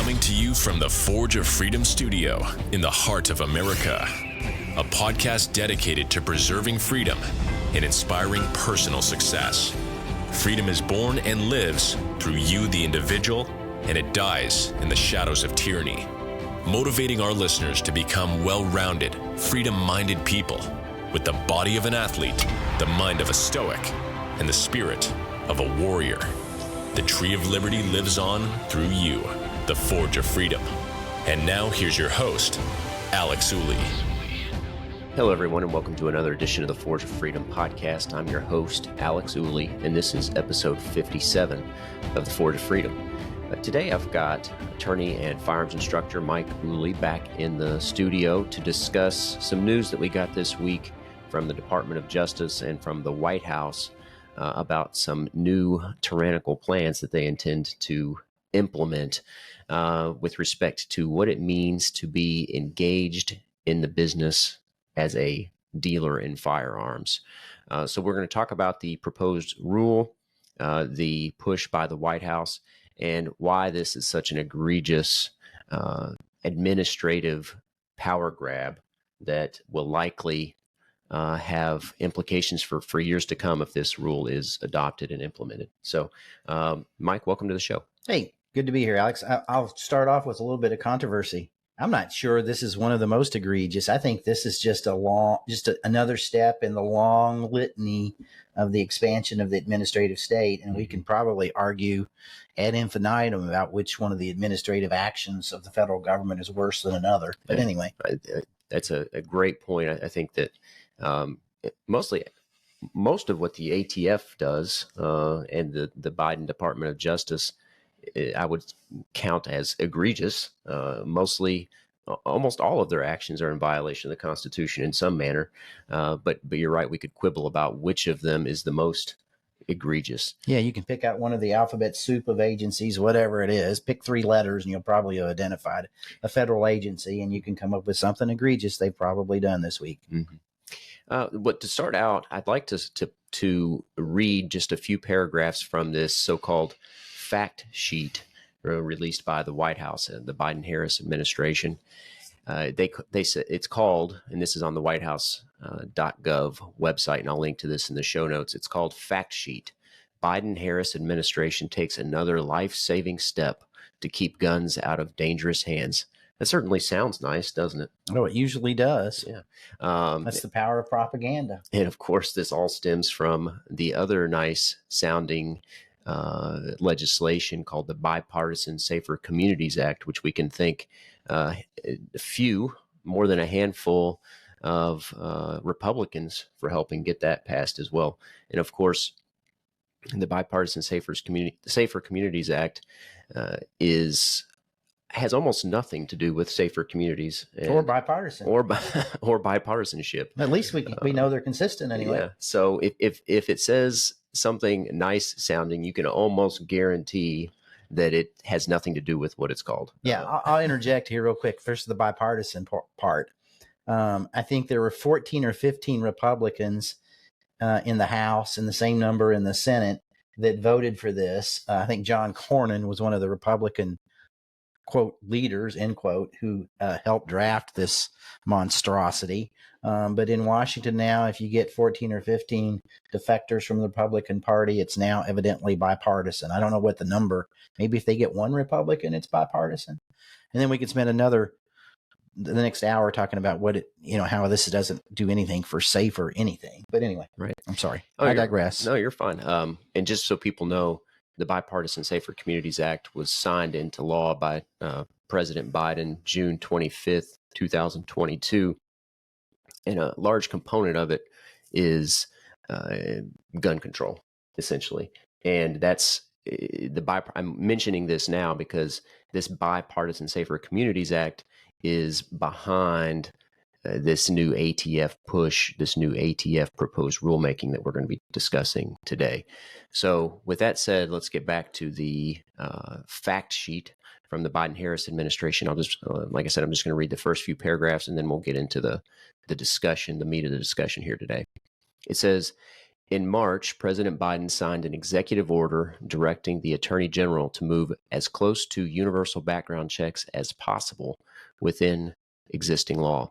Coming to you from the Forge of Freedom studio in the heart of America. A podcast dedicated to preserving freedom and inspiring personal success. Freedom is born and lives through you, the individual, and it dies in the shadows of tyranny. Motivating our listeners to become well-rounded, freedom-minded people with the body of an athlete, the mind of a stoic, and the spirit of a warrior. The tree of liberty lives on through you, the Forge of Freedom. And now here's your host, Alex Ooley. Hello, everyone, and welcome to another edition of the Forge of Freedom podcast. I'm your host, Alex Ooley, and this is episode 57 of the Forge of Freedom. Today, I've got attorney and firearms instructor Mike Ooley back in the studio to discuss some news that we got this week from the Department of Justice and from the White House about some new tyrannical plans that they intend to implement with respect to what it means to be engaged in the business as a dealer in firearms. So we're going to talk about the proposed rule, the push by the White House, and why this is such an egregious administrative power grab that will likely have implications for years to come if this rule is adopted and implemented. So, Mike, welcome to the show. Hey, good to be here, Alex. I'll start off with a little bit of controversy. I'm not sure this is one of the most egregious. I think this is just another step in the long litany of the expansion of the administrative state, and we can probably argue ad infinitum about which one of the administrative actions of the federal government is worse than another. But anyway, that's a great point. I think that most of what the ATF does and the Biden Department of Justice, I would count as egregious. Almost all of their actions are in violation of the Constitution in some manner. But you're right, we could quibble about which of them is the most egregious. Yeah, you can pick out one of the alphabet soup of agencies, whatever it is, pick three letters and you'll probably have identified a federal agency, and you can come up with something egregious they've probably done this week. Mm-hmm. But to start out, I'd like to read just a few paragraphs from this so-called fact sheet released by the White House and the Biden-Harris administration. They say it's called, and this is on the White House .gov website, and I'll link to this in the show notes. It's called Fact Sheet. Biden-Harris administration takes another life-saving step to keep guns out of dangerous hands. That certainly sounds nice, doesn't it? Oh, it usually does. Yeah. That's the power of propaganda. And of course, this all stems from the other nice sounding legislation called the Bipartisan Safer Communities Act, which we can thank more than a handful of Republicans for helping get that passed as well. And of course, the Bipartisan Safer Communities Act has almost nothing to do with safer communities or bipartisan or bipartisanship. At least we know they're consistent anyway. Yeah. So if it says something nice sounding, you can almost guarantee that it has nothing to do with what it's called. Yeah, I'll interject here real quick. First, the bipartisan part. I think there were 14 or 15 Republicans in the House and the same number in the Senate that voted for this. I think John Cornyn was one of the Republican quote leaders, end quote, who helped draft this monstrosity. But in Washington now, if you get 14 or 15 defectors from the Republican Party, it's now evidently bipartisan. I don't know what the number, maybe if they get one Republican, it's bipartisan. And then we could spend the next hour talking about how this doesn't do anything for safer anything. But anyway, right. I'm sorry. I digress. No, you're fine. And just so people know, the Bipartisan Safer Communities Act was signed into law by President Biden June 25th, 2022. And a large component of it is gun control, essentially. And that's I'm mentioning this now because this Bipartisan Safer Communities Act is behind this new ATF push, this new ATF proposed rulemaking that we're going to be discussing today. So with that said, let's get back to the fact sheet from the Biden-Harris administration. I'll just, like I said, I'm just going to read the first few paragraphs and then we'll get into the discussion, the meat of the discussion here today. It says, In March, President Biden signed an executive order directing the Attorney General to move as close to universal background checks as possible within existing law.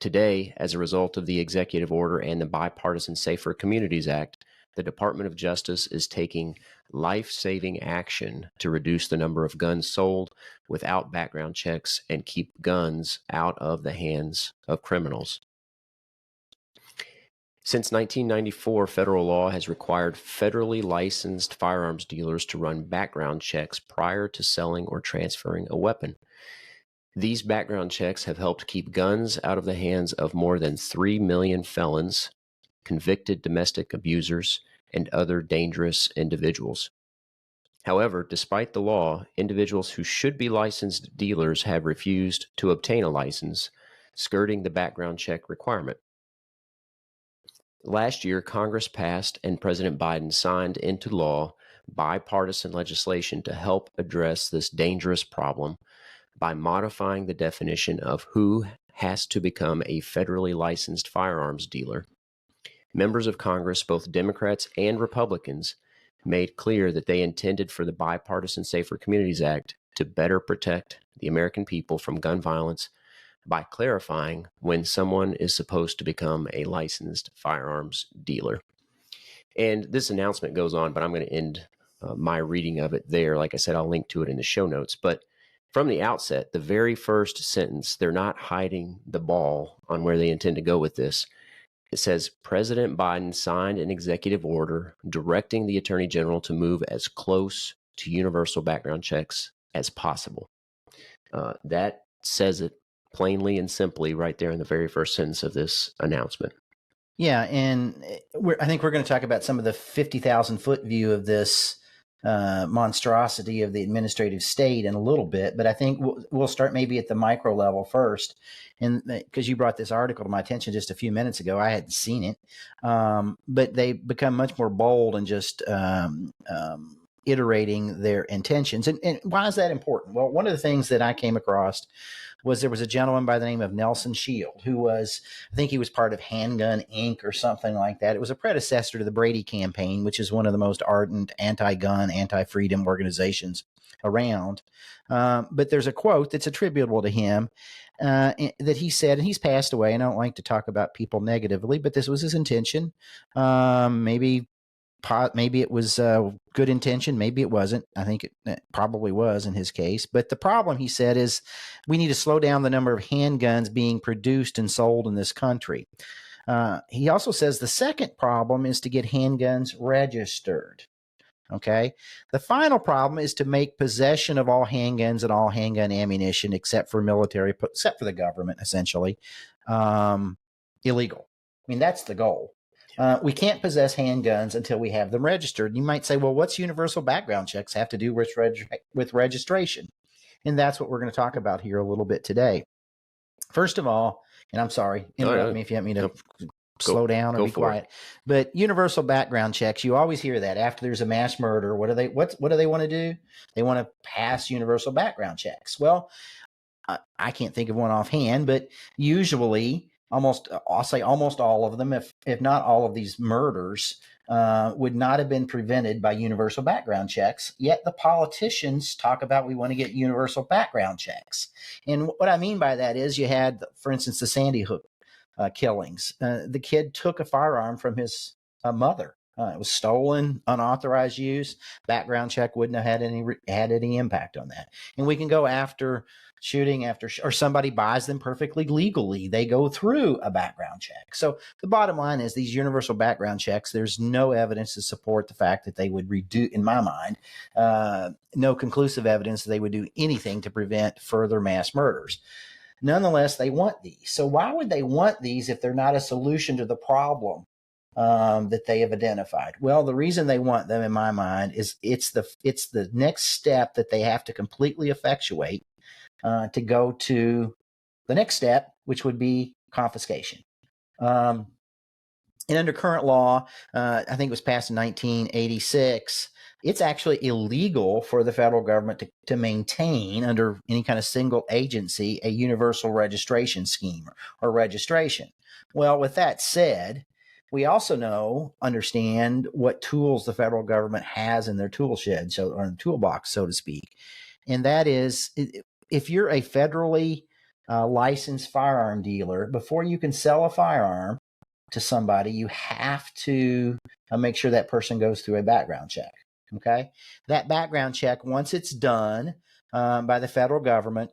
Today, as a result of the executive order and the Bipartisan Safer Communities Act, the Department of Justice is taking life-saving action to reduce the number of guns sold without background checks and keep guns out of the hands of criminals. Since 1994, federal law has required federally licensed firearms dealers to run background checks prior to selling or transferring a weapon. These background checks have helped keep guns out of the hands of more than 3 million felons, convicted domestic abusers, and other dangerous individuals. However, despite the law, individuals who should be licensed dealers have refused to obtain a license, skirting the background check requirement. Last year, Congress passed and President Biden signed into law bipartisan legislation to help address this dangerous problem by modifying the definition of who has to become a federally licensed firearms dealer. Members of Congress, both Democrats and Republicans, made clear that they intended for the Bipartisan Safer Communities Act to better protect the American people from gun violence by clarifying when someone is supposed to become a licensed firearms dealer. And this announcement goes on, but I'm going to end my reading of it there. Like I said, I'll link to it in the show notes. But from the outset, the very first sentence, they're not hiding the ball on where they intend to go with this. It says, President Biden signed an executive order directing the Attorney General to move as close to universal background checks as possible. That says it plainly and simply right there in the very first sentence of this announcement. Yeah, and I think we're going to talk about some of the 50,000-foot view of this monstrosity of the administrative state in a little bit, but I think we'll start maybe at the micro level first. And because you brought this article to my attention just a few minutes ago, I hadn't seen it, but they become much more bold and just iterating their intentions. And why is that important? Well, one of the things that I came across was there was a gentleman by the name of Nelson Shield, who was, I think he was part of Handgun Inc. or something like that. It was a predecessor to the Brady campaign, which is one of the most ardent anti-gun, anti-freedom organizations around. But there's a quote that's attributable to him that he said, and he's passed away, and I don't like to talk about people negatively, but this was his intention. Maybe it was good intention. Maybe it wasn't. I think it probably was in his case. But the problem, he said, is we need to slow down the number of handguns being produced and sold in this country. He also says the second problem is to get handguns registered. Okay. The final problem is to make possession of all handguns and all handgun ammunition, except for the government, essentially, illegal. I mean, that's the goal. We can't possess handguns until we have them registered. You might say, well, what's universal background checks have to do with registration? And that's what we're going to talk about here a little bit today. First of all, and I'm sorry, interrupt me if you want me to slow down or be quiet. But universal background checks, you always hear that after there's a mass murder. What do they want to do? They want to pass universal background checks. Well, I can't think of one offhand, but usually I'll say almost all of them, if not all of these murders, would not have been prevented by universal background checks. Yet the politicians talk about we want to get universal background checks. And what I mean by that is you had, for instance, the Sandy Hook killings. The kid took a firearm from his mother. It was stolen, unauthorized use. Background check wouldn't have had any impact on that. And we can go after shooting or somebody buys them perfectly legally. They go through a background check. So the bottom line is these universal background checks, there's no evidence to support the fact that they would reduce, in my mind, no conclusive evidence that they would do anything to prevent further mass murders. Nonetheless, they want these. So why would they want these if they're not a solution to the problem that they have identified? Well, the reason they want them, in my mind, is it's the next step that they have to completely effectuate to go to the next step, which would be confiscation. And under current law, I think it was passed in 1986, it's actually illegal for the federal government to maintain under any kind of single agency a universal registration scheme or registration. Well, with that said, we also understand what tools the federal government has in their tool shed, or in the toolbox, so to speak. And that is, if you're a federally licensed firearm dealer, before you can sell a firearm to somebody, you have to make sure that person goes through a background check. Okay. That background check, once it's done by the federal government,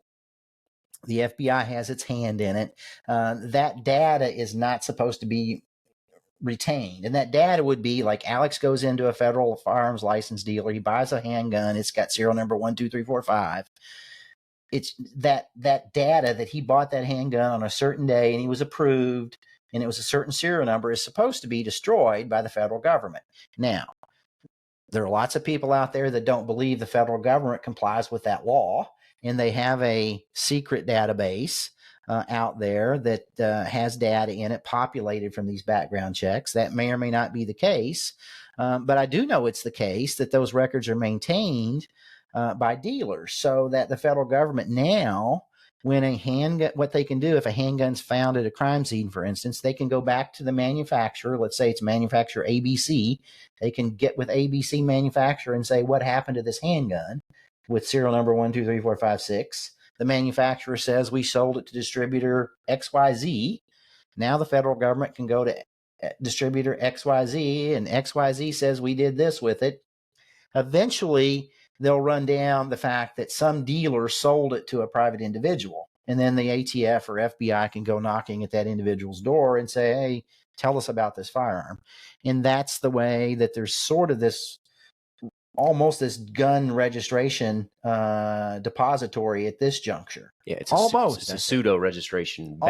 the FBI has its hand in it. That data is not supposed to be retained. And that data would be like Alex goes into a federal firearms license dealer. He buys a handgun. It's got serial number 12345. It's that data that he bought that handgun on a certain day and he was approved and it was a certain serial number is supposed to be destroyed by the federal government. Now, there are lots of people out there that don't believe the federal government complies with that law, and they have a secret database out there that has data in it populated from these background checks. That may or may not be the case, but I do know it's the case that those records are maintained by dealers, so that the federal government now, when a handgun, what they can do if a handgun's found at a crime scene, for instance, they can go back to the manufacturer. Let's say it's manufacturer ABC. They can get with ABC manufacturer and say, what happened to this handgun with serial number 1234556? The manufacturer says we sold it to distributor XYZ. Now the federal government can go to distributor XYZ, and XYZ says we did this with it. Eventually, they'll run down the fact that some dealer sold it to a private individual. And then the ATF or FBI can go knocking at that individual's door and say, hey, tell us about this firearm. And that's the way that there's sort of this, almost this gun registration depository at this juncture. Yeah, it's almost a pseudo registration.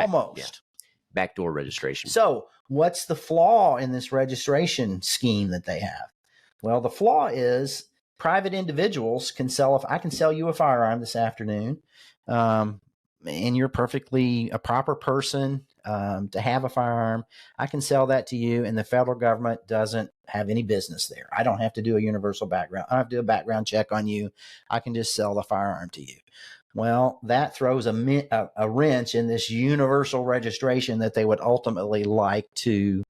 Backdoor registration. So what's the flaw in this registration scheme that they have? Well, the flaw is private individuals can sell. I can sell you a firearm this afternoon, and you're perfectly a proper person to have a firearm. I can sell that to you, and the federal government doesn't have any business there. I don't have to do a universal background. I don't have to do a background check on you. I can just sell the firearm to you. Well, that throws a wrench in this universal registration that they would ultimately like to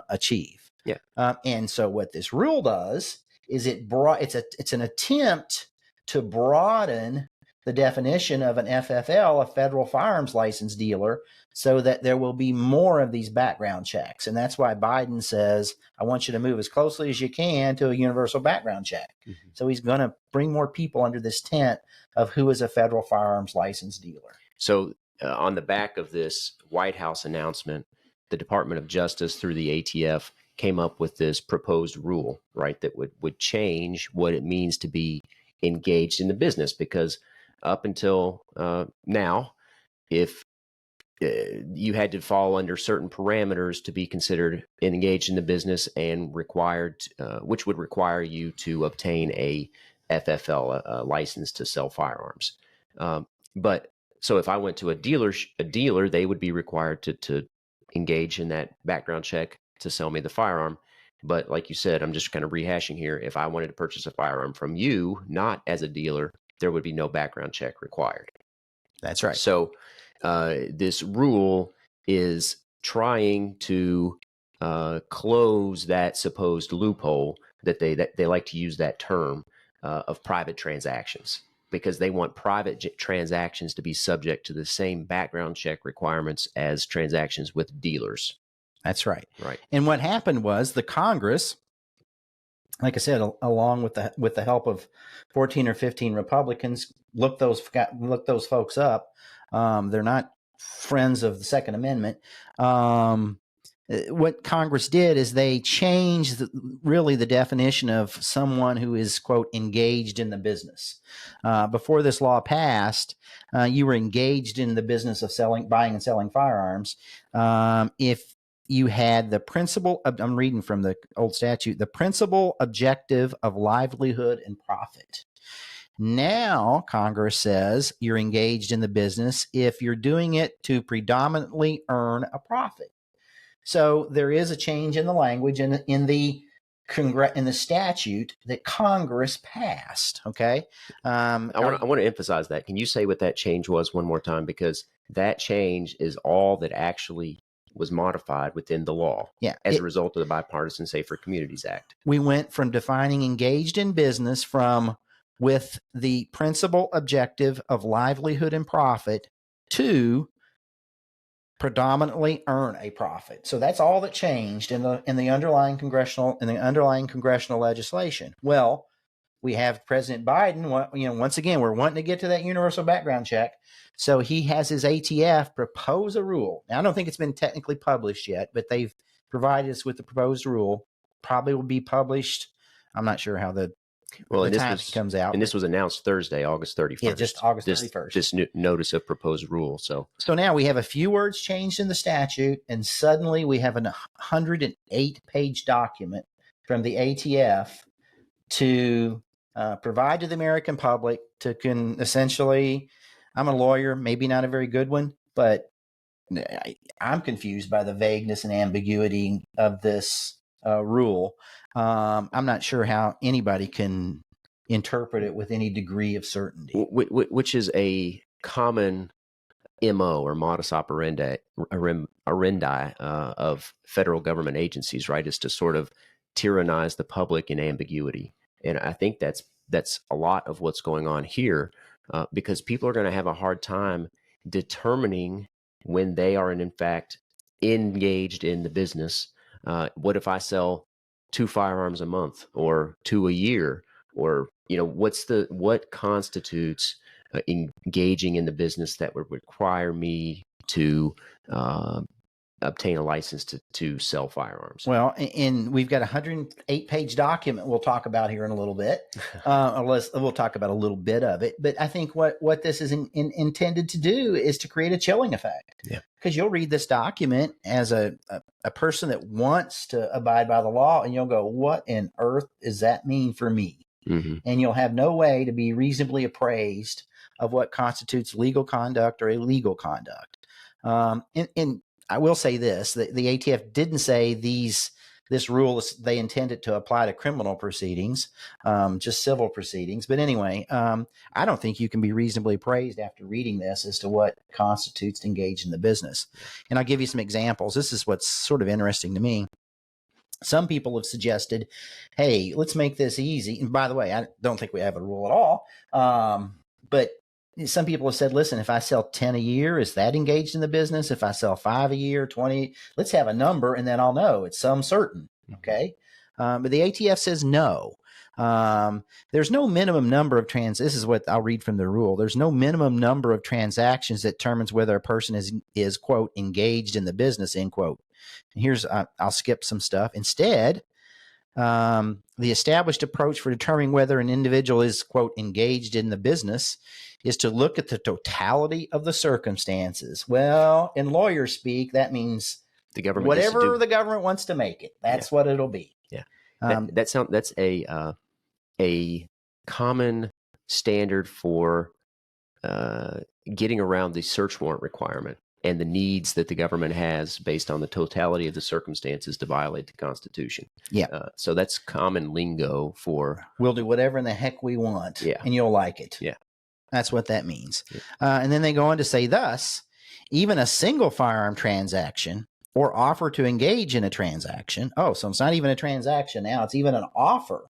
achieve. Yeah. And so what this rule does is it's an attempt to broaden the definition of an FFL, a federal firearms license dealer, so that there will be more of these background checks. And that's why Biden says, I want you to move as closely as you can to a universal background check. Mm-hmm. So he's going to bring more people under this tent of who is a federal firearms license dealer. So on the back of this White House announcement, the Department of Justice through the ATF came up with this proposed rule, right, that would change what it means to be engaged in the business. Because up until now, if you had to fall under certain parameters to be considered engaged in the business and required, which would require you to obtain a FFL license to sell firearms. But so if I went to a dealer, they would be required to engage in that background check to sell me the firearm. But like you said, I'm just kind of rehashing here. If I wanted to purchase a firearm from you, not as a dealer, there would be no background check required. That's right. So this rule is trying to close that supposed loophole that they like to use that term of private transactions, because they want private transactions to be subject to the same background check requirements as transactions with dealers. That's right. Right. And what happened was the Congress, like I said, along with the help of 14 or 15 Republicans, looked those folks up. They're not friends of the Second Amendment. What Congress did is they changed really the definition of someone who is, quote, engaged in the business. Before this law passed, you were engaged in the business of buying and selling firearms if you had the principal, I'm reading from the old statute, the principal objective of livelihood and profit. Now, Congress says you're engaged in the business if you're doing it to predominantly earn a profit. So there is a change in the language in the statute that Congress passed. Okay. I want to emphasize that. Can you say what that change was one more time? Because that change is all that actually was modified within the law as a result of the Bipartisan Safer Communities Act. We went from defining engaged in business with the principal objective of livelihood and profit to predominantly earn a profit. So that's all that changed in the underlying congressional legislation. Well, we have President Biden. Once again, we're wanting to get to that universal background check. So he has his ATF propose a rule. Now, I don't think it's been technically published yet, but they've provided us with the proposed rule. Probably will be published. I'm not sure how the time comes out. And this was announced Thursday, August 31st. Yeah, just August 31st. This notice of proposed rule. So now we have a few words changed in the statute, and suddenly we have a 108-page document from the ATF to provide to the American public essentially, I'm a lawyer, maybe not a very good one, but I'm confused by the vagueness and ambiguity of this rule. I'm not sure how anybody can interpret it with any degree of certainty. Which is a common MO or modus operandi of federal government agencies, right? Is to sort of tyrannize the public in ambiguity. And I think that's a lot of what's going on here, because people are going to have a hard time determining when they are in fact engaged in the business. What if I sell 2 firearms a month or 2 a year, or what constitutes engaging in the business that would require me to obtain a license to sell firearms? Well, and we've got a 108-page document we'll talk about here in a little bit. We'll talk about a little bit of it. But I think what this is intended to do is to create a chilling effect. Yeah. Because you'll read this document as a person that wants to abide by the law, and you'll go, what in earth does that mean for me? Mm-hmm. And you'll have no way to be reasonably appraised of what constitutes legal conduct or illegal conduct. And I will say this, the ATF didn't say this rule they intended to apply to criminal proceedings, just civil proceedings. But anyway, I don't think you can be reasonably appraised after reading this as to what constitutes engaged in the business. And I'll give you some examples. This is what's sort of interesting to me. Some people have suggested, hey, let's make this easy. And by the way, I don't think we have a rule at all. But some people have said, listen, if I sell 10 a year, is that engaged in the business? If I sell 5 a year, 20, let's have a number and then I'll know. It's some certain. Okay. But the ATF says no. There's no minimum number of this is what I'll read from the rule. There's no minimum number of transactions that determines whether a person is quote, engaged in the business, end quote. And I'll skip some stuff. Instead, the established approach for determining whether an individual is, quote, engaged in the business is to look at the totality of the circumstances. Well, in lawyer speak, that means the government whatever the government wants to make it. That's what it'll be. Yeah, that's a common standard for getting around the search warrant requirement and the needs that the government has based on the totality of the circumstances to violate the Constitution. Yeah. So that's common lingo for we'll do whatever in the heck we want. Yeah. And you'll like it. Yeah. That's what that means. Yeah. And then they go on to say, thus, even a single firearm transaction or offer to engage in a transaction. Oh, so it's not even a transaction now. It's even an offer.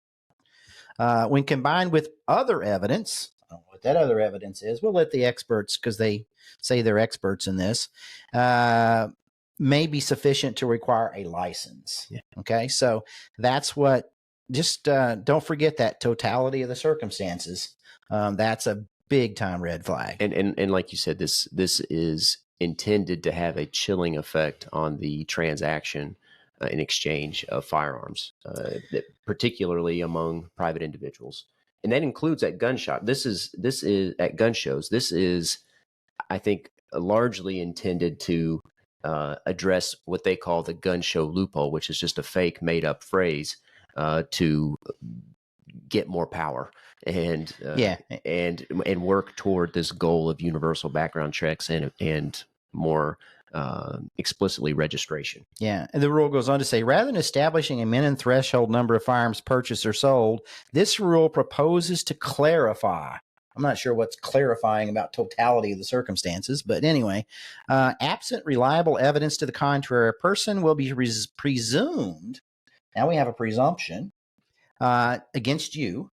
When combined with other evidence, I don't know what that other evidence is. We'll let the experts, because they say they're experts in this, may be sufficient to require a license. Yeah. Okay, so that's what, just don't forget that totality of the circumstances. That's a big time red flag. And like you said, this is intended to have a chilling effect on the transaction in exchange of firearms, particularly among private individuals. And that includes at gun shop. This is at gun shows. This is, I think, largely intended to address what they call the gun show loophole, which is just a fake made up phrase to get more power and work toward this goal of universal background checks and more explicitly registration. Yeah. And the rule goes on to say, rather than establishing a minimum threshold number of firearms purchased or sold, this rule proposes to clarify. I'm not sure what's clarifying about totality of the circumstances, but anyway, absent reliable evidence to the contrary, a person will be presumed. Now we have a presumption against you,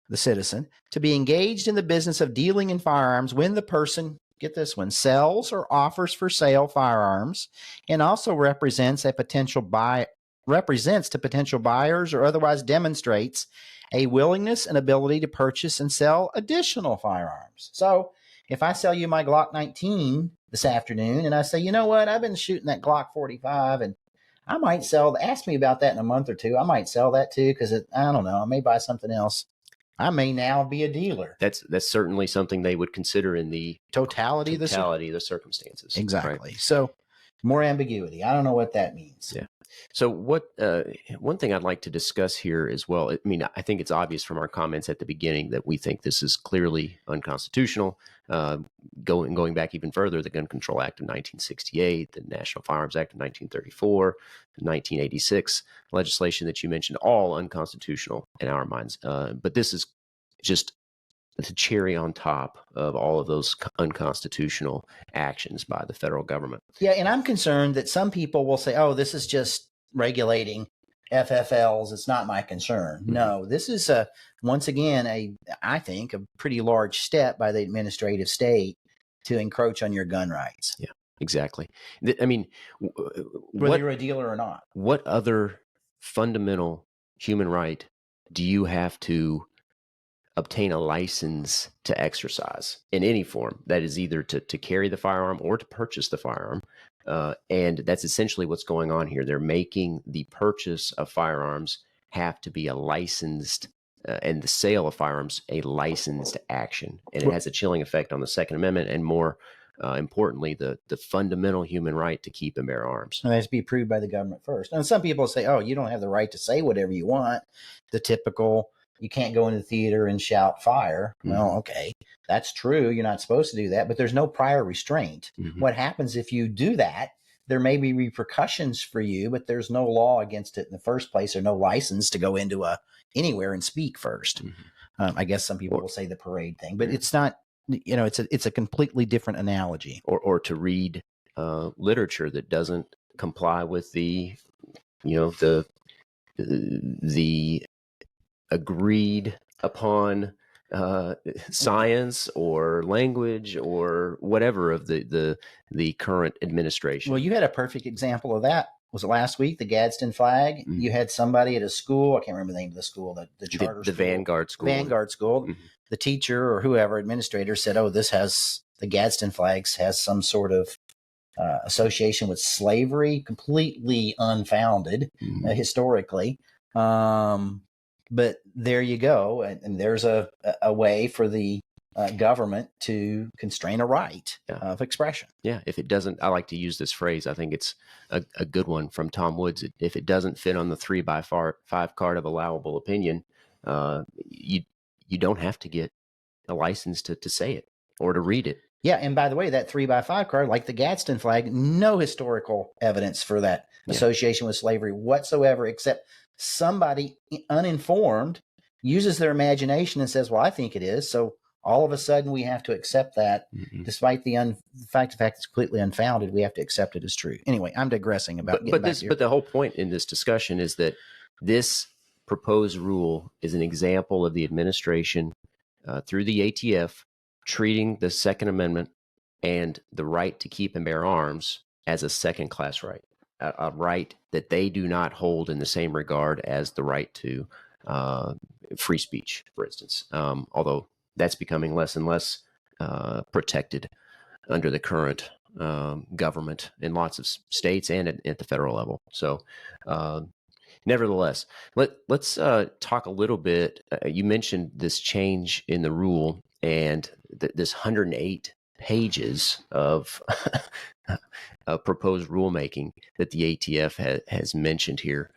the citizen, to be engaged in the business of dealing in firearms when the person, get this one, sells or offers for sale firearms and also represents to potential buyers or otherwise demonstrates a willingness and ability to purchase and sell additional firearms. So if I sell you my Glock 19 this afternoon and I say, you know what, I've been shooting that Glock 45 and I might sell, ask me about that in a month or two. I might sell that too because I don't know, I may buy something else. I may now be a dealer. That's certainly something they would consider in the totality of the circumstances. Exactly. Right? So more ambiguity. I don't know what that means. Yeah. So what one thing I'd like to discuss here as well, I mean, I think it's obvious from our comments at the beginning that we think this is clearly unconstitutional. Going back even further, the Gun Control Act of 1968, the National Firearms Act of 1934, the 1986 legislation that you mentioned, all unconstitutional in our minds. But this is just the cherry on top of all of those unconstitutional actions by the federal government. Yeah, and I'm concerned that some people will say, oh, this is just regulating FFLs. It's not my concern. Mm-hmm. No, this is, once again, I think, a pretty large step by the administrative state to encroach on your gun rights. Yeah, exactly. I mean, whether you're a dealer or not. What other fundamental human right do you have to obtain a license to exercise in any form? That is either to carry the firearm or to purchase the firearm. And that's essentially what's going on here. They're making the purchase of firearms have to be a licensed and the sale of firearms a licensed action. And it has a chilling effect on the Second Amendment and more importantly, the fundamental human right to keep and bear arms. And it has to be approved by the government first. And some people say, oh, you don't have the right to say whatever you want. The typical, you can't go into the theater and shout fire. Mm-hmm. Well, okay, that's true. You're not supposed to do that, but there's no prior restraint. Mm-hmm. What happens if you do that? There may be repercussions for you, but there's no law against it in the first place or no license to go into anywhere and speak first. Mm-hmm. I guess some people will say the parade thing, but it's not, it's a completely different analogy. Or to read literature that doesn't comply with the agreed upon science or language or whatever of the current administration. Well, you had a perfect example of that. Was it last week, the Gadsden flag? Mm-hmm. You had somebody at a school, I can't remember the name of the school, the charter school. Vanguard School. Vanguard School. Mm-hmm. The teacher or whoever, administrator said, oh, the Gadsden flags has some sort of association with slavery, completely unfounded historically. But there you go. And there's a way for the government to constrain a right of expression. Yeah. If it doesn't, I like to use this phrase. I think it's a good one from Tom Woods. If it doesn't fit on the 3x5 card of allowable opinion, you don't have to get a license to say it or to read it. Yeah. And by the way, that 3x5 card, like the Gadsden flag, no historical evidence for that association with slavery whatsoever, except somebody uninformed uses their imagination and says, well, I think it is. So all of a sudden we have to accept that despite the fact it's completely unfounded. We have to accept it as true. Anyway, I'm digressing about but the whole point in this discussion is that this proposed rule is an example of the administration through the ATF treating the Second Amendment and the right to keep and bear arms as a second-class right, a right that they do not hold in the same regard as the right to free speech, for instance, although that's becoming less and less protected under the current government in lots of states and at the federal level. So nevertheless, let's talk a little bit. You mentioned this change in the rule and this 108 pages of proposed rulemaking that the ATF has mentioned here.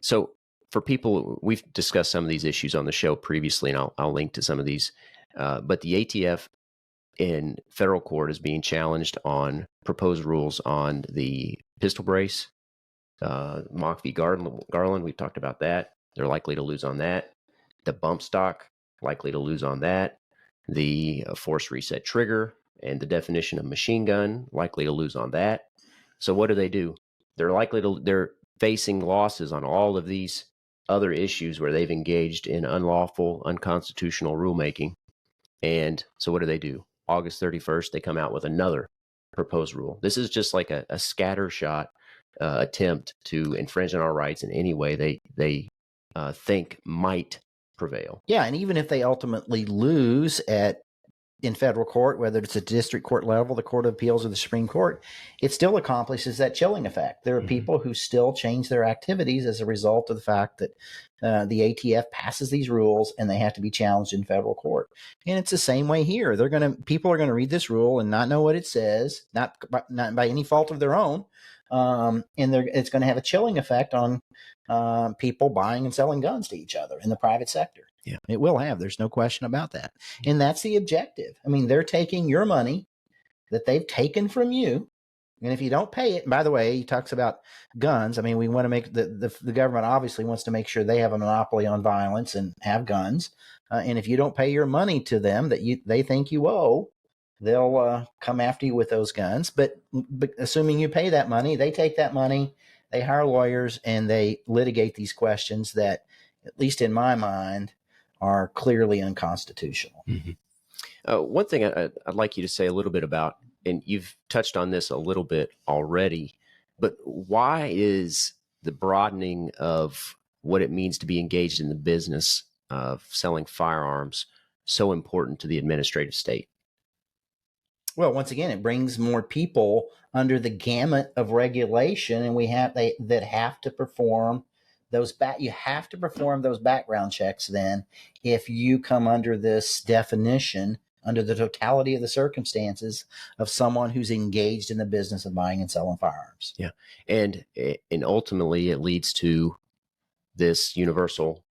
So for people, we've discussed some of these issues on the show previously, and I'll link to some of these. But the ATF in federal court is being challenged on proposed rules on the pistol brace, Mock v. Garland. We've talked about that. They're likely to lose on that. the bump stock, likely to lose on that. The force reset trigger and the definition of machine gun, likely to lose on that. So what do? They're facing losses on all of these other issues where they've engaged in unlawful, unconstitutional rulemaking. And so what do? August 31st, they come out with another proposed rule. This is just like a scattershot attempt to infringe on our rights in any way they think might prevail. Yeah, and even if they ultimately lose in federal court, whether it's a district court level, the Court of Appeals, or the Supreme Court, it still accomplishes that chilling effect. There are people who still change their activities as a result of the fact that the ATF passes these rules and they have to be challenged in federal court. And it's the same way here. People are going to read this rule and not know what it says, not by any fault of their own. And it's going to have a chilling effect on people buying and selling guns to each other in the private sector. Yeah, it will have. There's no question about that. And that's the objective. I mean, they're taking your money that they've taken from you. And if you don't pay it, and by the way, he talks about guns. I mean, we want to make the government obviously wants to make sure they have a monopoly on violence and have guns. And if you don't pay your money to them that they think you owe, they'll come after you with those guns. But assuming you pay that money, they take that money, they hire lawyers, and they litigate these questions that, at least in my mind, are clearly unconstitutional. One thing I'd like you to say a little bit about, and you've touched on this a little bit already, but why is the broadening of what it means to be engaged in the business of selling firearms so important to the administrative state? Well, once again, it brings more people under the gamut of regulation, and that have to perform you have to perform those background checks then if you come under this definition, under the totality of the circumstances of someone who's engaged in the business of buying and selling firearms. Yeah. And ultimately it leads to this universal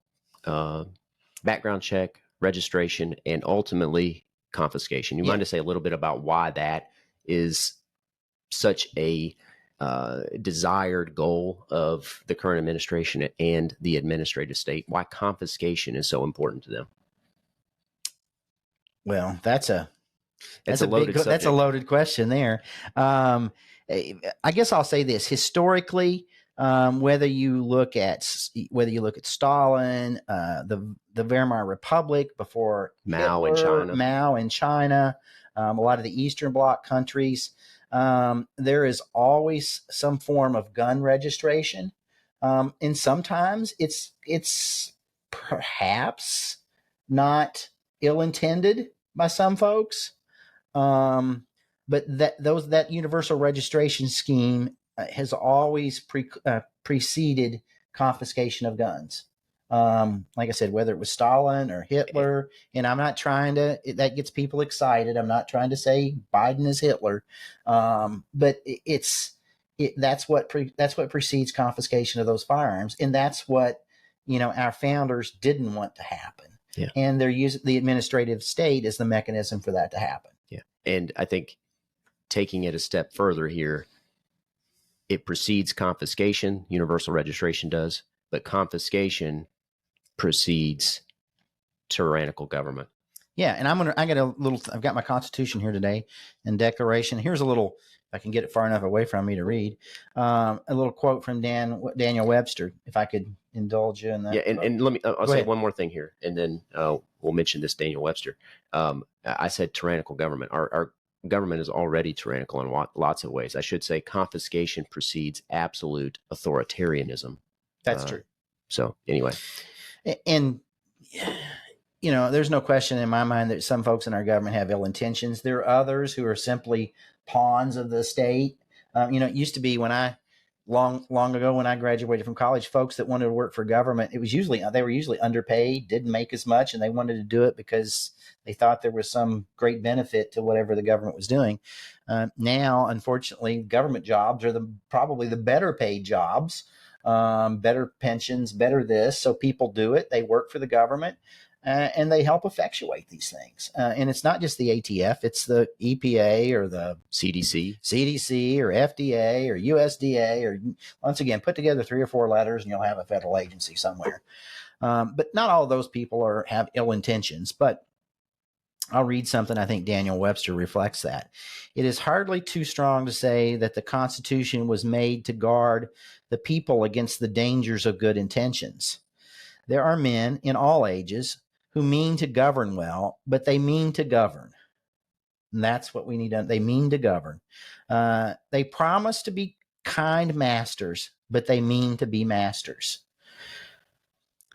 background check, registration, and ultimately confiscation. You mind to say a little bit about why that is such a desired goal of the current administration and the administrative state, why confiscation is so important to them? Well, that's a loaded question there. I guess I'll say this: historically, whether you look at Stalin, the Weimar Republic before Mao in China, a lot of the Eastern Bloc countries, there is always some form of gun registration, and sometimes it's perhaps not ill-intended by some folks, but that universal registration scheme has always preceded confiscation of guns. Like I said, whether it was Stalin or Hitler, and I'm not trying to, that gets people excited. I'm not trying to say Biden is Hitler. But that's what precedes confiscation of those firearms. And that's what, our founders didn't want to happen. Yeah. And they're using the administrative state as the mechanism for that to happen. Yeah. And I think taking it a step further here, it precedes confiscation, universal registration does, but confiscation precedes tyrannical government. Yeah, and I've got my Constitution here today and Declaration. Here's a little, if I can get it far enough away from me to read, a little quote from Daniel Webster, if I could indulge you in that. Yeah, and I'll say one more thing here, and then we'll mention this Daniel Webster. I said tyrannical government. Our government is already tyrannical in lots of ways. I should say confiscation precedes absolute authoritarianism. That's true. So anyway. And, there's no question in my mind that some folks in our government have ill intentions. There are others who are simply pawns of the state. It used to be long ago when I graduated from college, folks that wanted to work for government, they were usually underpaid, didn't make as much, and they wanted to do it because they thought there was some great benefit to whatever the government was doing. Now, unfortunately, government jobs are probably the better paid jobs. Better pensions, better this. So people do it. They work for the government and they help effectuate these things. And it's not just the ATF, it's the EPA or the CDC or FDA or USDA, or once again, put together 3 or 4 letters and you'll have a federal agency somewhere. But not all of those people have ill intentions. But I'll read something. I think Daniel Webster reflects that. It is hardly too strong to say that the Constitution was made to guard the people against the dangers of good intentions. There are men in all ages who mean to govern well, but they mean to govern. And that's what we need to. They mean to govern. They promise to be kind masters, but they mean to be masters.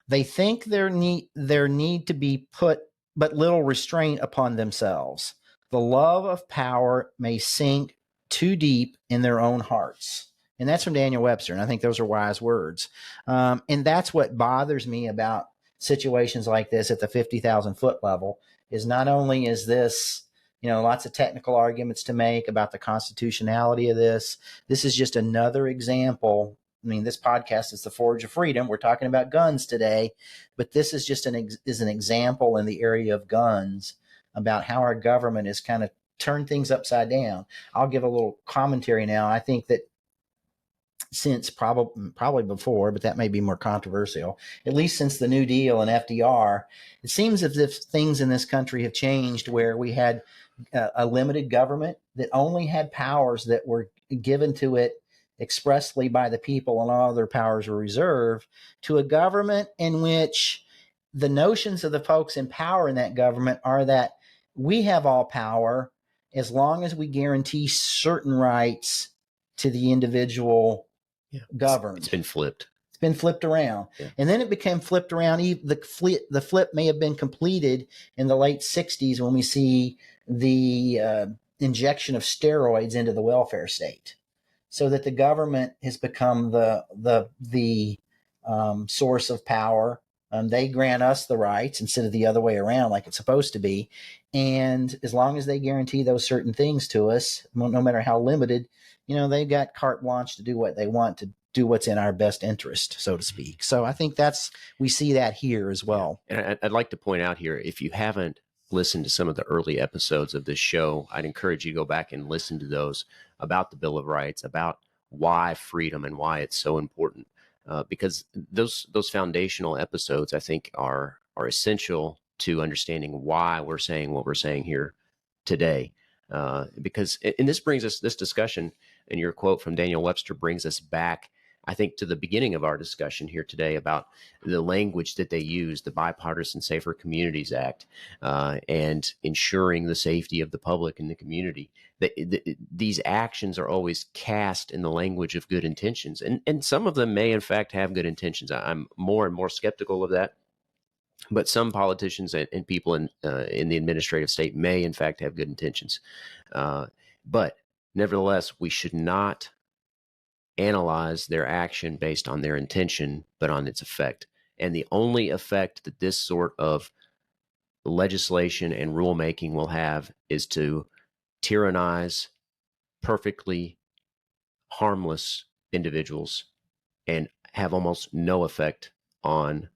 They think there need to be put but little restraint upon themselves. The love of power may sink too deep in their own hearts. And that's from Daniel Webster. And I think those are wise words. And that's what bothers me about situations like this at the 50,000 foot level is not only is this, lots of technical arguments to make about the constitutionality of this. This is just another example. I mean, this podcast is the Forge of Freedom. We're talking about guns today, but this is just an example in the area of guns about how our government has kind of turned things upside down. I'll give a little commentary now. I think that since probably before, but that may be more controversial, at least since the New Deal and FDR, it seems as if things in this country have changed where we had a limited government that only had powers that were given to it expressly by the people, and all other powers were reserved, to a government in which the notions of the folks in power in that government are that we have all power as long as we guarantee certain rights to the individual governed. It's been flipped. It's been flipped around. Yeah. And then it became flipped around. The flip may have been completed in the late 60s when we see the injection of steroids into the welfare state, so that the government has become the source of power. They grant us the rights instead of the other way around like it's supposed to be. And as long as they guarantee those certain things to us, no matter how limited, they've got carte blanche to do what they want, to do what's in our best interest, so to speak. So I think we see that here as well. And I'd like to point out here, if you haven't listened to some of the early episodes of this show, I'd encourage you to go back and listen to those about the Bill of Rights, about why freedom and why it's so important. Because those foundational episodes, I think, are essential to understanding why we're saying what we're saying here today. Because this discussion, and your quote from Daniel Webster brings us back, I think, to the beginning of our discussion here today about the language that they use, the Bipartisan Safer Communities Act, and ensuring the safety of the public and the community. These actions are always cast in the language of good intentions, and some of them may in fact have good intentions. I'm more and more skeptical of that, but some politicians and people in the administrative state may in fact have good intentions. But nevertheless, we should not analyze their action based on their intention, but on its effect. And the only effect that this sort of legislation and rulemaking will have is to tyrannize perfectly harmless individuals and have almost no effect on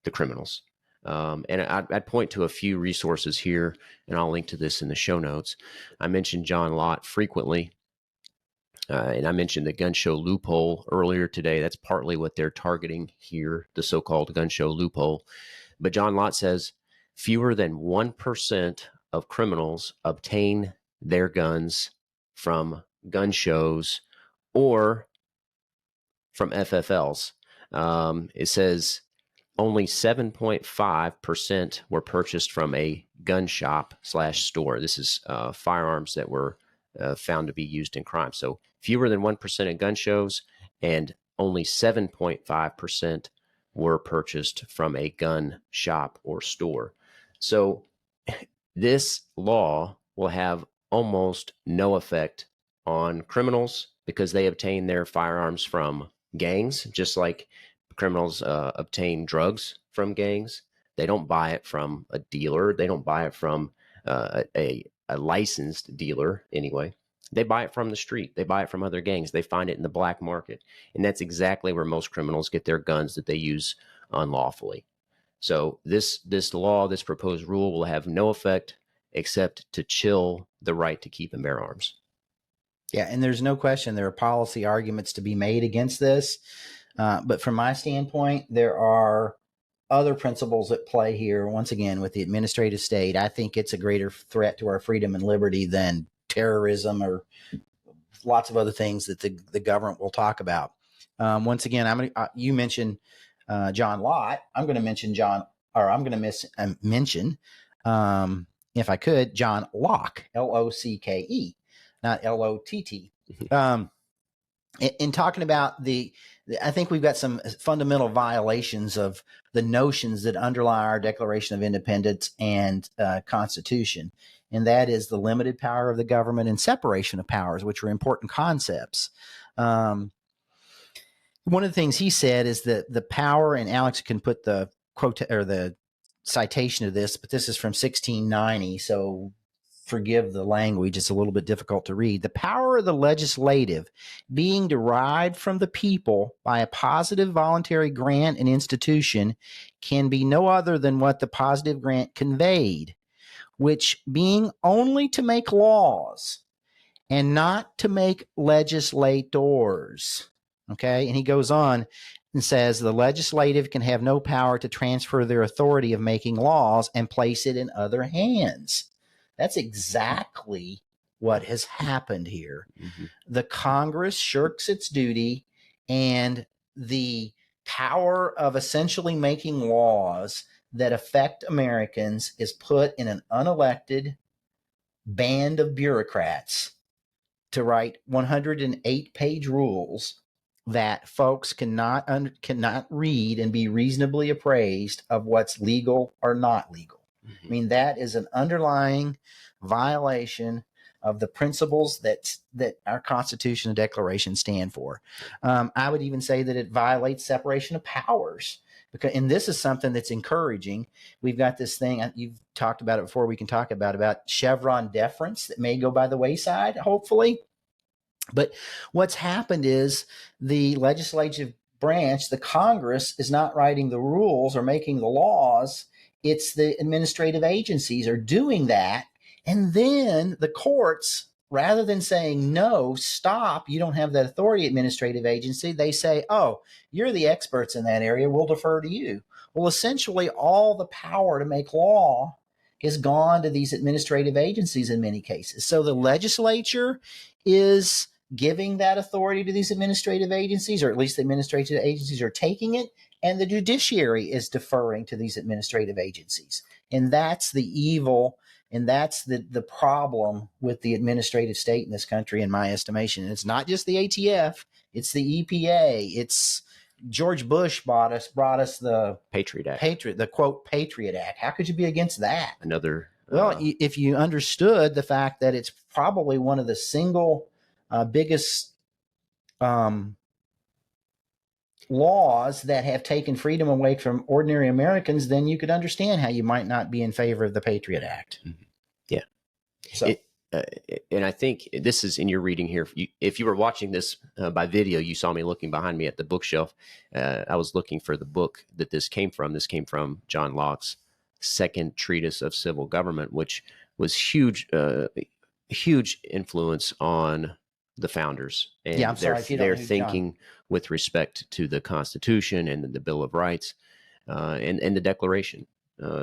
the criminals. And I'd point to a few resources here, and I'll link to this in the show notes. I mentioned John Lott frequently. And I mentioned the gun show loophole earlier today. That's partly what they're targeting here, the so-called gun show loophole. But John Lott says fewer than 1% of criminals obtain their guns from gun shows or from FFLs. It says only 7.5% were purchased from a gun shop / store. This is firearms that were found to be used in crime. So fewer than 1% at gun shows, and only 7.5% were purchased from a gun shop or store. So this law will have almost no effect on criminals because they obtain their firearms from gangs, just like criminals obtain drugs from gangs. They don't buy it from a dealer. They don't buy it from a licensed dealer anyway. They buy it from the street. They buy it from other gangs. They find it in the black market. And that's exactly where most criminals get their guns that they use unlawfully. So this law, this proposed rule, will have no effect except to chill the right to keep and bear arms. Yeah, and there's no question there are policy arguments to be made against this. But from my standpoint, there are other principles at play here. Once again, with the administrative state, I think it's a greater threat to our freedom and liberty than terrorism or lots of other things that the government will talk about. Once again, you mentioned John Lott. I'm going to mention mention, if I could, John Locke, Locke, not Lott. In talking about I think we've got some fundamental violations of the notions that underlie our Declaration of Independence and Constitution, and that is the limited power of the government and separation of powers, which are important concepts. One of the things he said is that the power, and Alex can put the quote or the citation of this, but this is from 1690, so forgive the language, it's a little bit difficult to read. The power of the legislative being derived from the people by a positive voluntary grant and institution can be no other than what the positive grant conveyed, which being only to make laws and not to make legislators. Okay. And he goes on and says the legislative can have no power to transfer their authority of making laws and place it in other hands. That's exactly what has happened here. Mm-hmm. The Congress shirks its duty, and the power of essentially making laws that affect Americans is put in an unelected band of bureaucrats to write 108-page rules that folks cannot read and be reasonably appraised of what's legal or not legal. I mean, that is an underlying violation of the principles that our Constitution and Declaration stand for. I would even say that it violates separation of powers, and this is something that's encouraging. We've got this thing, you've talked about it before, we can talk about Chevron deference that may go by the wayside, hopefully. But what's happened is the legislative branch, the Congress, is not writing the rules or making the laws. It's the administrative agencies are doing that. And then the courts, rather than saying, no, stop, you don't have that authority, administrative agency, they say, oh, you're the experts in that area, we'll defer to you. Well, essentially, all the power to make law is gone to these administrative agencies in many cases. So the legislature is giving that authority to these administrative agencies, or at least the administrative agencies are taking it, and the judiciary is deferring to these administrative agencies. And that's the evil, and that's the problem with the administrative state in this country, in my estimation. And it's not just the ATF, it's the EPA, it's George Bush brought us the Patriot Act. The quote Patriot Act. How could you be against that? Another well, if you understood the fact that it's probably one of the single biggest laws that have taken freedom away from ordinary Americans, then you could understand how you might not be in favor of the Patriot Act. Mm-hmm. Yeah. So, and I think this is in your reading here. If you were watching this by video, you saw me looking behind me at the bookshelf. I was looking for the book that this came from. This came from John Locke's Second Treatise of Civil Government, which was huge influence on the founders and their thinking with respect to the Constitution and the Bill of Rights and the Declaration.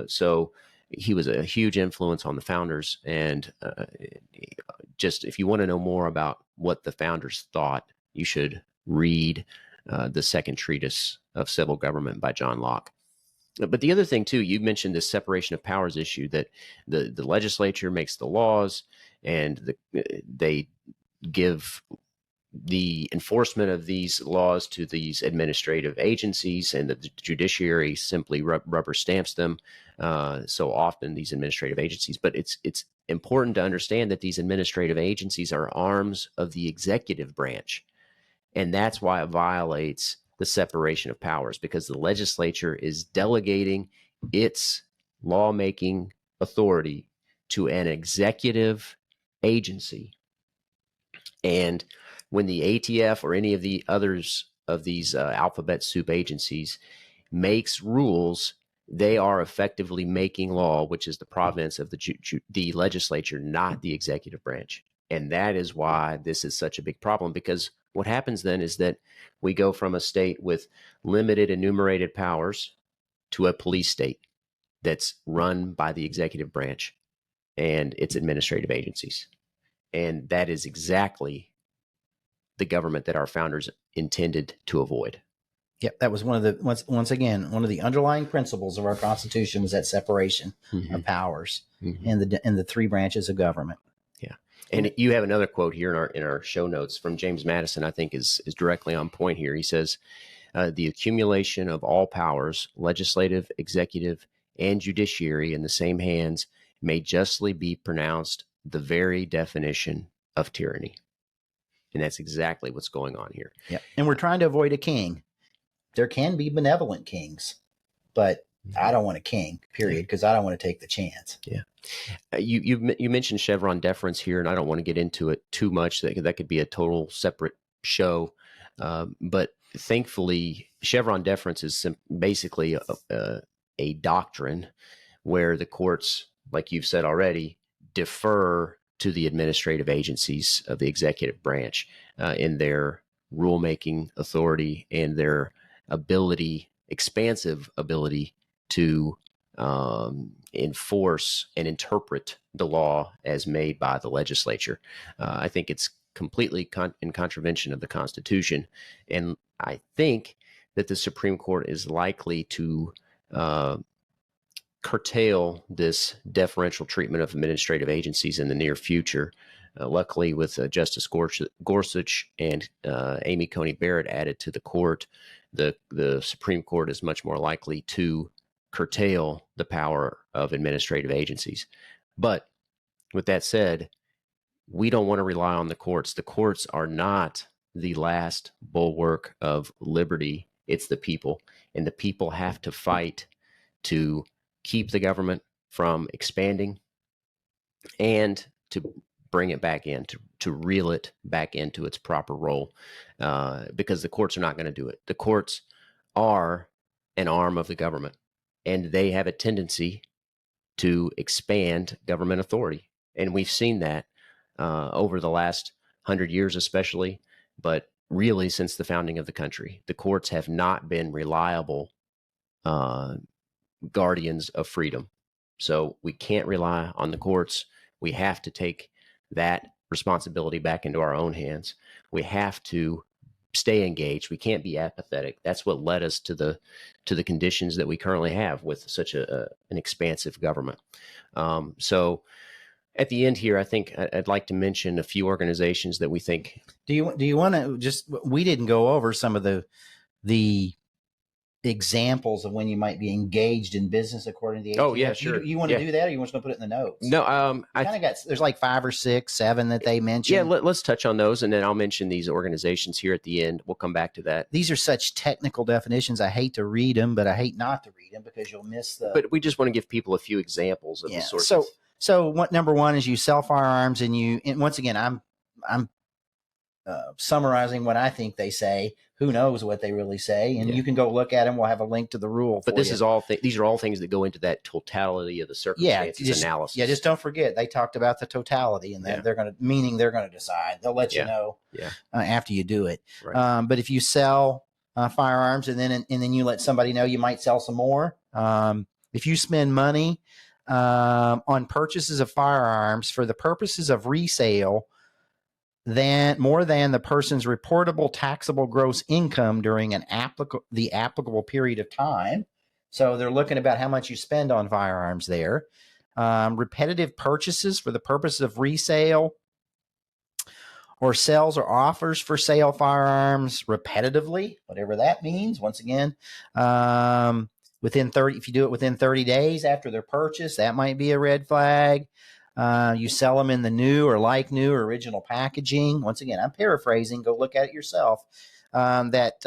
So he was a huge influence on the founders. And just if you want to know more about what the founders thought, you should read the Second Treatise of Civil Government by John Locke. But the other thing, too, you mentioned this separation of powers issue, that the legislature makes the laws and they give the enforcement of these laws to these administrative agencies, and the judiciary simply rubber stamps them so often, these administrative agencies. But it's important to understand that these administrative agencies are arms of the executive branch, and that's why it violates the separation of powers, because the legislature is delegating its lawmaking authority to an executive agency. And when the ATF or any of the others of these alphabet soup agencies makes rules, they are effectively making law, which is the province of the legislature, not the executive branch. And that is why this is such a big problem, because what happens then is that we go from a state with limited enumerated powers to a police state that's run by the executive branch and its administrative agencies. And that is exactly the government that our founders intended to avoid. Yep, that was one of the once again one of the underlying principles of our Constitution was that separation of powers in the three branches of government. Yeah, and you have another quote here in our show notes from James Madison. I think is directly on point here. He says, "The accumulation of all powers, legislative, executive, and judiciary, in the same hands may justly be pronounced the very definition of tyranny." And that's exactly what's going on here. Yep, and we're trying to avoid a king. There can be benevolent kings, but I don't want a king, period, because I don't want to take the chance. Yeah. You mentioned Chevron deference here, and I don't want to get into it too much. That could be a total separate show. But thankfully, Chevron deference is basically a doctrine where the courts, like you've said already, defer to the administrative agencies of the executive branch in their rulemaking authority and their expansive ability to enforce and interpret the law as made by the legislature. I think it's completely in contravention of the Constitution. And I think that the Supreme Court is likely to curtail this deferential treatment of administrative agencies in the near future. Luckily, with Justice Gorsuch and Amy Coney Barrett added to the court, the Supreme Court is much more likely to curtail the power of administrative agencies. But with that said, we don't want to rely on the courts. The courts are not the last bulwark of liberty. It's the people, and the people have to fight to keep the government from expanding and to bring it back in, to reel it back into its proper role, because the courts are not going to do it. The courts are an arm of the government, and they have a tendency to expand government authority. And we've seen that over the last 100 years especially, but really since the founding of the country. The courts have not been reliable guardians of freedom. So we can't rely on the courts. We have to take that responsibility back into our own hands. We have to stay engaged. We can't be apathetic. That's what led us to the conditions that we currently have with such an expansive government. So at the end here, I think I'd like to mention a few organizations that we think. Do you want to just? We didn't go over some of the examples of when you might be engaged in business according to the ATF. Oh yeah, sure. You want to do that, or you want to put it in the notes? No, I kind of got. There's like 5 or 6, 7 that they mentioned. Yeah, let's touch on those, and then I'll mention these organizations here at the end. We'll come back to that. These are such technical definitions. I hate to read them, but I hate not to read them because you'll miss the. But we just want to give people a few examples of the sources. So what number one is you sell firearms, and once again I'm summarizing what I think they say. Who knows what they really say? And you can go look at them. We'll have a link to the rule. But these are all things that go into that totality of the circumstances analysis. Yeah, just don't forget they talked about the totality, and they're going to decide. They'll let you know after you do it. Right. But if you sell firearms and then you let somebody know you might sell some more, if you spend money on purchases of firearms for the purposes of resale, more than the person's reportable taxable gross income during the applicable period of time. So they're looking about how much you spend on firearms there. Repetitive purchases for the purpose of resale, or sells or offers for sale firearms repetitively, whatever that means. Once again, if you do it within 30 days after their purchase, that might be a red flag. You sell them in the new or original packaging. Once again, I'm paraphrasing. Go look at it yourself. Let's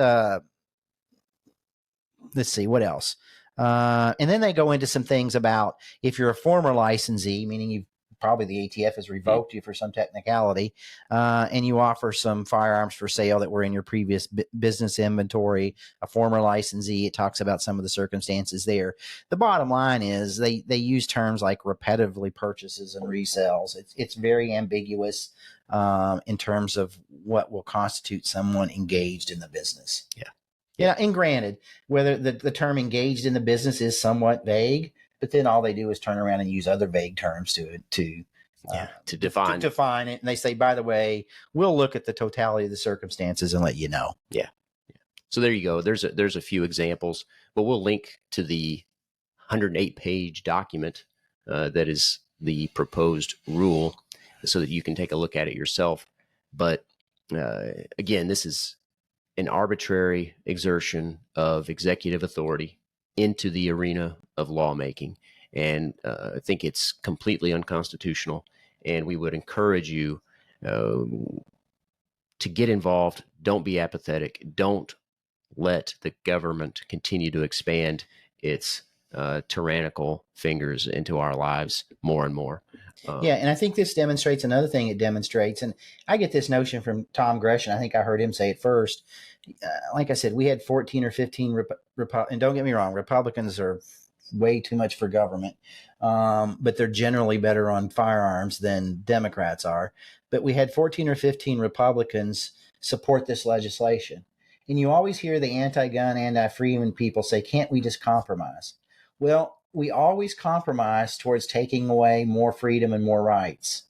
see, what else? And then they go into some things about if you're a former licensee, meaning probably the ATF has revoked you for some technicality, and you offer some firearms for sale that were in your previous business inventory, a former licensee. It talks about some of the circumstances there. The bottom line is they use terms like repetitively purchases and resales. It's very ambiguous in terms of what will constitute someone engaged in the business. Yeah. Yeah, and granted, whether the term engaged in the business is somewhat vague, but then all they do is turn around and use other vague terms to define it. And they say, by the way, we'll look at the totality of the circumstances and let you know. Yeah. So there you go. There's a few examples, but we'll link to the 108-page document that is the proposed rule so that you can take a look at it yourself. But again, this is an arbitrary exertion of executive authority into the arena of lawmaking. And I think it's completely unconstitutional. And we would encourage you to get involved. Don't be apathetic. Don't let the government continue to expand its tyrannical fingers into our lives more and more. Yeah, and I think this demonstrates another thing it demonstrates, and I get this notion from Tom Gresham. I think I heard him say it first. Like I said, we had 14 or 15, and don't get me wrong, Republicans are way too much for government, but they're generally better on firearms than Democrats are. But we had 14 or 15 Republicans support this legislation. And you always hear the anti-gun, anti-freedom people say, can't we just compromise? Well, we always compromise towards taking away more freedom and more rights.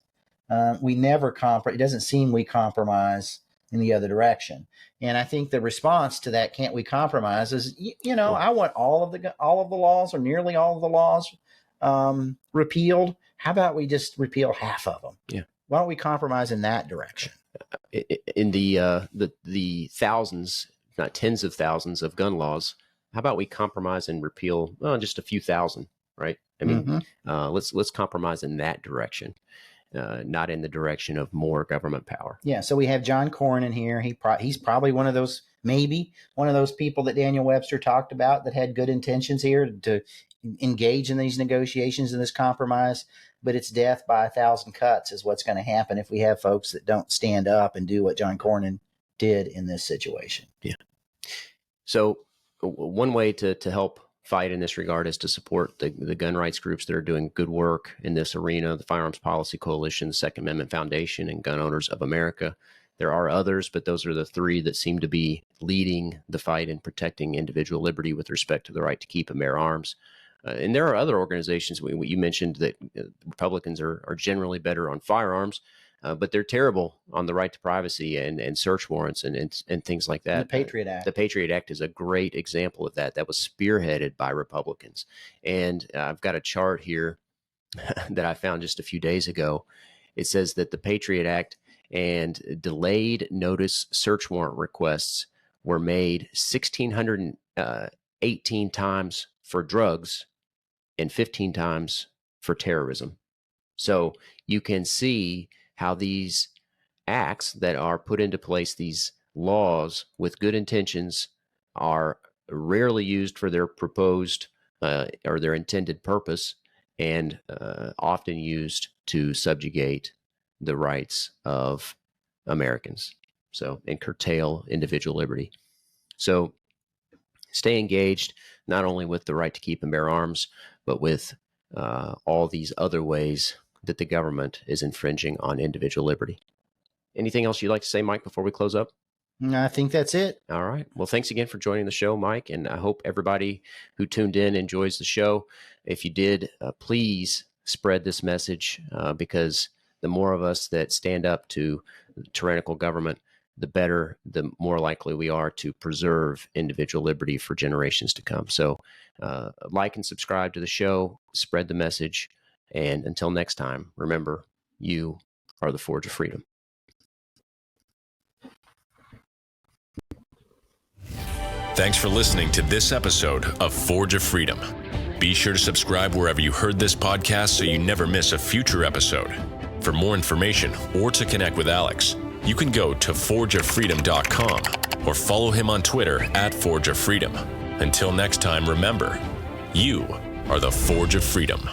We never it doesn't seem we compromise in the other direction. And I think the response to that, can't we compromise, is, I want all of the laws, or nearly all of the laws, repealed. How about we just repeal half of them? Yeah. Why don't we compromise in that direction? In the thousands, not tens of thousands of gun laws, how about we compromise and repeal just a few thousand, right? I mean, let's compromise in that direction, not in the direction of more government power. Yeah. So we have John Cornyn here. He's probably one of those people that Daniel Webster talked about that had good intentions here to engage in these negotiations and this compromise. But it's death by 1,000 cuts is what's going to happen if we have folks that don't stand up and do what John Cornyn did in this situation. Yeah. So one way to help fight in this regard is to support the gun rights groups that are doing good work in this arena: the Firearms Policy Coalition, the Second Amendment Foundation, and Gun Owners of America. There are others, but those are the three that seem to be leading the fight in protecting individual liberty with respect to the right to keep and bear arms. And there are other organizations. You mentioned that Republicans are generally better on firearms, but they're terrible on the right to privacy and search warrants and things like that. And the Patriot Act. The Patriot Act is a great example of that. That was spearheaded by Republicans. And I've got a chart here that I found just a few days ago. It says that the Patriot Act and delayed notice search warrant requests were made 1,618 times for drugs and 15 times for terrorism. So you can see how these acts that are put into place, these laws with good intentions, are rarely used for their proposed or their intended purpose, and often used to subjugate the rights of Americans, and curtail individual liberty. So stay engaged, not only with the right to keep and bear arms, but with all these other ways that the government is infringing on individual liberty. Anything else you'd like to say, Mike, before we close up? I think that's it. All right. Well, thanks again for joining the show, Mike. And I hope everybody who tuned in enjoys the show. If you did, please spread this message because the more of us that stand up to tyrannical government, the more likely we are to preserve individual liberty for generations to come. So like and subscribe to the show, spread the message. And until next time, remember, you are the Forge of Freedom. Thanks for listening to this episode of Forge of Freedom. Be sure to subscribe wherever you heard this podcast so you never miss a future episode. For more information or to connect with Alex, you can go to forgeoffreedom.com or follow him on Twitter @ForgeOfFreedom. Until next time, remember, you are the Forge of Freedom.